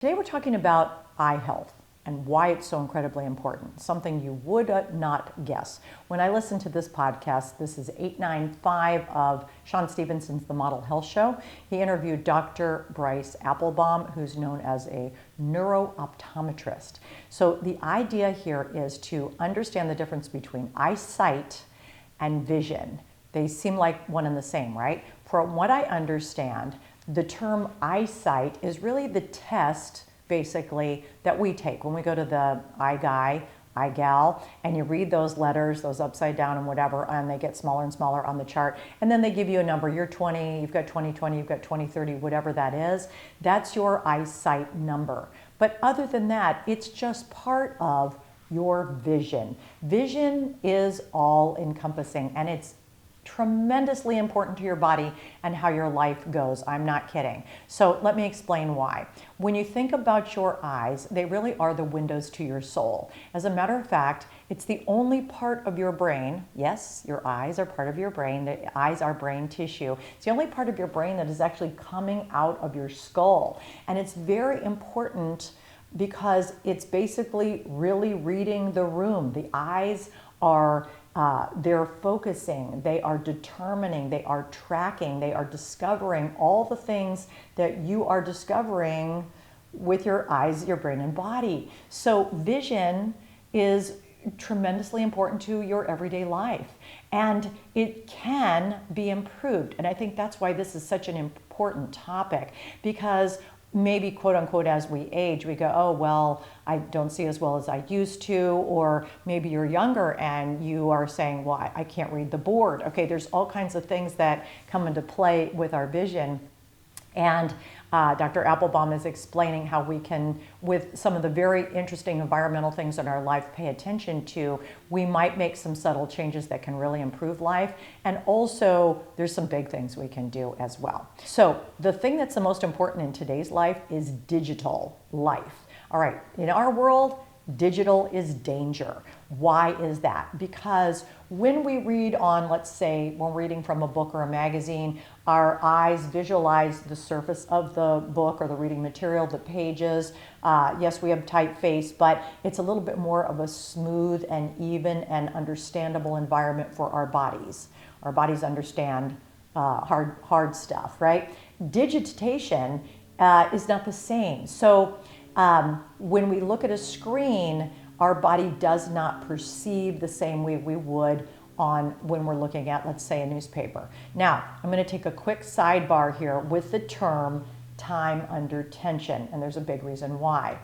Today we're talking about eye health and why it's so incredibly important, something you would not guess. When I listen to this podcast, this is 895 of Sean Stevenson's The Model Health Show. He interviewed Dr. Bryce Applebaum, who's known as a neuro-optometrist. So the idea here is to understand the difference between eyesight and vision. They seem like one and the same, right? From what I understand, the term eyesight is really the test, basically, that we take when we go to the eye guy, eye gal, and you read those letters, those upside down and whatever, and they get smaller and smaller on the chart. And then they give you a number. You're 20, you've got 20/20, you've got 20/30, whatever that is. That's your eyesight number. But other than that, it's just part of your vision. Vision is all encompassing, and it's tremendously important to your body and how your life goes. I'm not kidding. So let me explain why. When you think about your eyes, they really are the windows to your soul. As a matter of fact, it's the only part of your brain. Yes, your eyes are part of your brain. The eyes are brain tissue. It's the only part of your brain that is actually coming out of your skull. And it's very important because it's basically really reading the room. The eyes are they're focusing, they are determining, they are tracking, they are discovering all the things that you are discovering with your eyes, your brain, and body. So vision is tremendously important to your everyday life, and it can be improved. And I think that's why this is such an important topic, because maybe, quote unquote, as we age, we go, oh, well, I don't see as well as I used to. Or maybe you're younger and you are saying, well, I can't read the board. Okay, there's all kinds of things that come into play with our vision. And Dr. Applebaum is explaining how we can, with some of the very interesting environmental things in our life, pay attention to. We might make some subtle changes that can really improve life. And also, there's some big things we can do as well. So the thing that's the most important in today's life is digital life. All right, in our world, digital is danger. Why is that? Because when we read on, let's say, when we're reading from a book or a magazine, our eyes visualize the surface of the book or the reading material, the pages. Yes, we have typeface, but it's a little bit more of a smooth and even and understandable environment for our bodies. Our bodies understand hard stuff, right? Digitization is not the same. So when we look at a screen, our body does not perceive the same way we would on when we're looking at, let's say, a newspaper. Now, I'm going to take a quick sidebar here with the term time under tension, and there's a big reason why.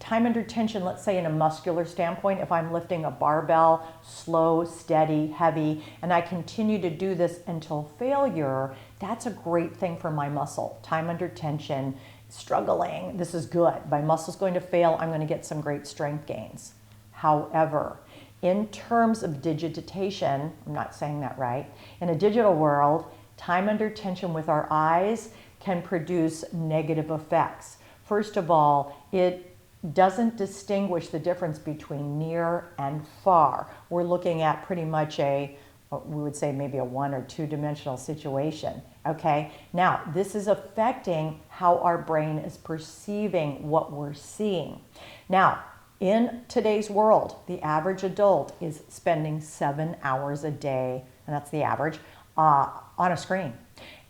Time under tension, let's say in a muscular standpoint, if I'm lifting a barbell, slow, steady, heavy, and I continue to do this until failure, that's a great thing for my muscle. Time under tension, struggling, this is good. My muscle's going to fail, I'm going to get some great strength gains. However, in terms of digitization, I'm not saying that right, in a digital world, time under tension with our eyes can produce negative effects. First of all, it doesn't distinguish the difference between near and far. We're looking at pretty much we would say maybe a 1 or 2 dimensional situation, okay? Now, this is affecting how our brain is perceiving what we're seeing. Now, in today's world, the average adult is spending 7 hours a day, and that's the average, on a screen.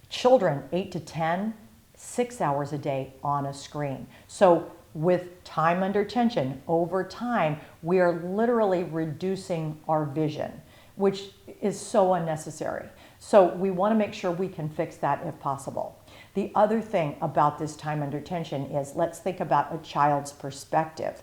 Children, 8 to 10, 6 hours a day on a screen. So with time under tension, over time, we are literally reducing our vision, which is so unnecessary. So we want to make sure we can fix that if possible. The other thing about this time under tension is, let's think about a child's perspective.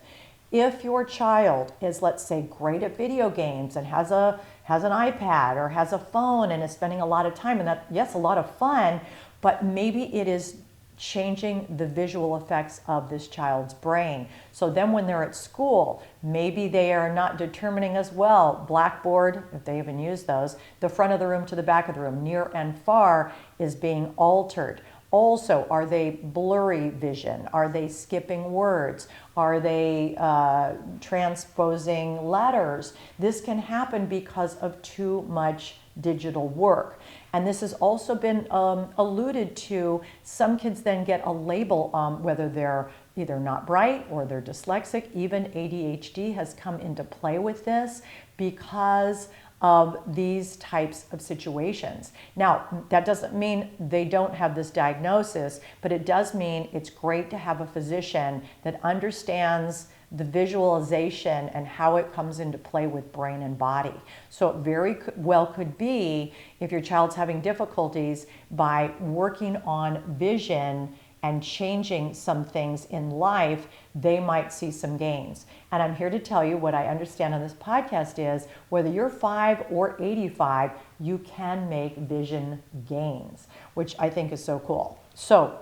If your child is, let's say, great at video games and has an iPad or has a phone and is spending a lot of time, and that, yes, a lot of fun, but maybe it is changing the visual effects of this child's brain. So then when they're at school, maybe they are not determining as well. Blackboard, if they even use those, the front of the room to the back of the room, near and far is being altered. Also, are they blurry vision? Are they skipping words? Are they transposing letters? This can happen because of too much digital work. And this has also been alluded to. Some kids then get a label, whether they're either not bright or they're dyslexic. Even ADHD has come into play with this because of these types of situations. Now, that doesn't mean they don't have this diagnosis, but it does mean it's great to have a physician that understands the visualization and how it comes into play with brain and body. So it very well could be, if your child's having difficulties, by working on vision and changing some things in life, they might see some gains. And I'm here to tell you what I understand on this podcast is, whether you're 5 or 85, you can make vision gains, which I think is so cool. So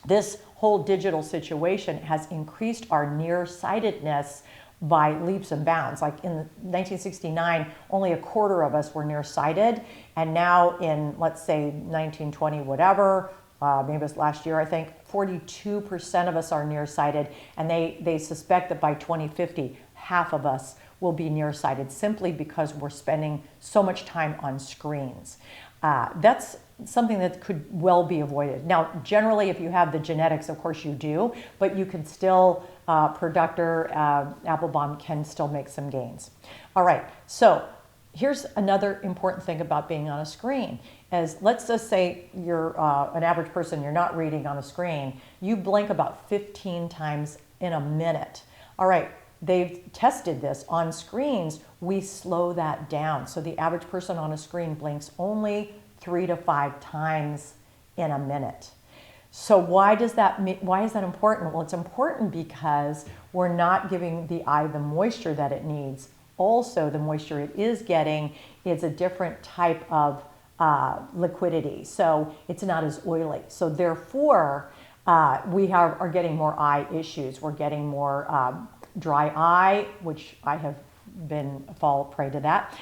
this whole digital situation has increased our nearsightedness by leaps and bounds. Like in 1969, only a quarter of us were nearsighted. And now in, let's say, 1920, whatever, maybe it was last year, I think, 42% of us are nearsighted. And they suspect that by 2050, half of us will be nearsighted simply because we're spending so much time on screens. That's something that could well be avoided. Now, generally, if you have the genetics, of course you do, but you can still, per Dr. Applebaum, can still make some gains. All right, so here's another important thing about being on a screen is, let's just say you're an average person, you're not reading on a screen, you blink about 15 times in a minute. All right, they've tested this on screens, we slow that down. So the average person on a screen blinks only 3 to 5 times in a minute. So why is that important? Well, it's important because we're not giving the eye the moisture that it needs. Also, the moisture it is getting is a different type of liquidity. So it's not as oily. So therefore, we are getting more eye issues. We're getting more dry eye, which I have fall prey to that.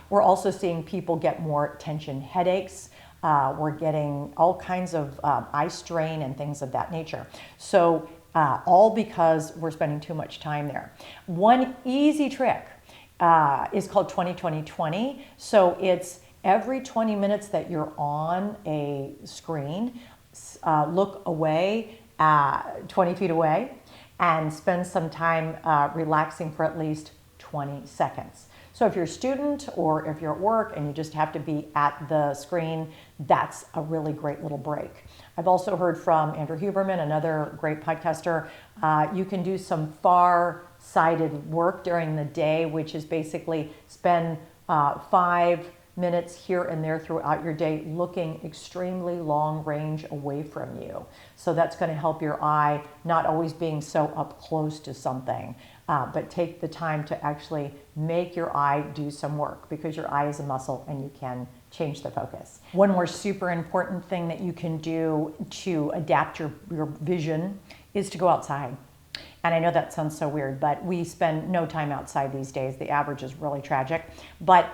We're also seeing people get more tension headaches. We're getting all kinds of eye strain and things of that nature. So all because we're spending too much time there. One easy trick is called 20-20-20. So it's every 20 minutes that you're on a screen, look away, 20 feet away, and spend some time relaxing for at least 20 seconds. So if you're a student or if you're at work and you just have to be at the screen, that's a really great little break. I've also heard from Andrew Huberman, another great podcaster. You can do some far-sighted work during the day, which is basically spend 5 minutes here and there throughout your day looking extremely long range away from you. So that's going to help your eye not always being so up close to something, but take the time to actually make your eye do some work, because your eye is a muscle and you can change the focus. One more super important thing that you can do to adapt your vision is to go outside. And I know that sounds so weird, but we spend no time outside these days. The average is really tragic. But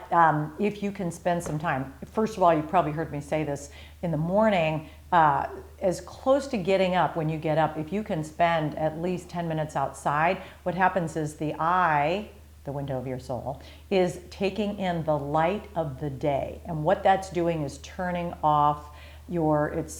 if you can spend some time, first of all, you've probably heard me say this in the morning, as close to getting up, when you get up, if you can spend at least 10 minutes outside, what happens is the eye, the window of your soul, is taking in the light of the day. And what that's doing is turning off it's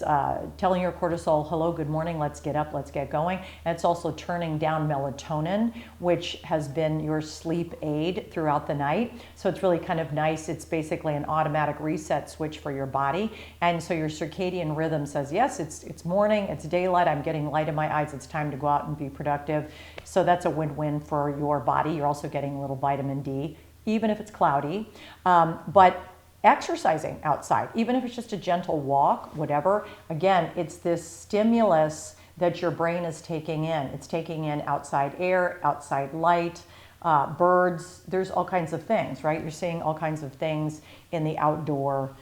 telling your cortisol, hello, good morning, let's get up, let's get going. And it's also turning down melatonin, which has been your sleep aid throughout the night. So it's really kind of nice. It's basically an automatic reset switch for your body. And so your circadian rhythm says, yes, it's morning, it's daylight, I'm getting light in my eyes, it's time to go out and be productive. So that's a win-win for your body. You're also getting a little vitamin D, even if it's cloudy. But exercising outside, even if it's just a gentle walk, whatever, again, it's this stimulus that your brain is taking in. It's taking in outside air, outside light, birds, there's all kinds of things, right? You're seeing all kinds of things in the outdoor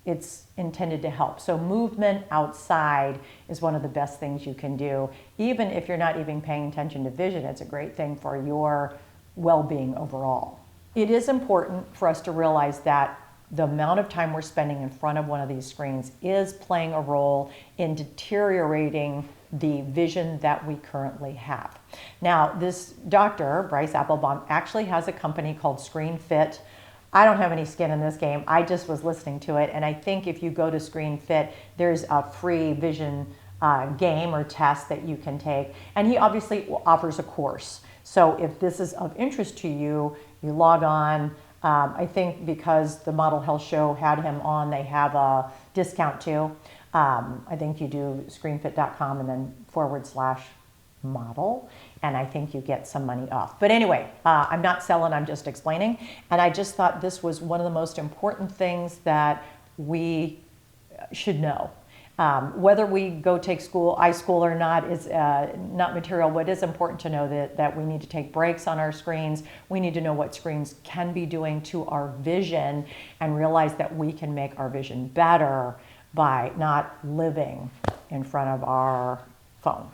it's intended to help. So movement outside is one of the best things you can do. Even if you're not even paying attention to vision, it's a great thing for your well-being overall. It is important for us to realize that the amount of time we're spending in front of one of these screens is playing a role in deteriorating the vision that we currently have. Now, this doctor, Bryce Applebaum, actually has a company called Screen Fit. I don't have any skin in this game. I just was listening to it, and I think if you go to Screen Fit, there's a free vision game or test that you can take. And he obviously offers a course. So if this is of interest to you, you log on. I think because the Model Health Show had him on, they have a discount too. I think you do screenfit.com and then /model, and I think you get some money off. But anyway, I'm not selling, I'm just explaining. And I just thought this was one of the most important things that we should know. Whether we go take eye school or not is not material. What is important to know that we need to take breaks on our screens. We need to know what screens can be doing to our vision and realize that we can make our vision better by not living in front of our phone.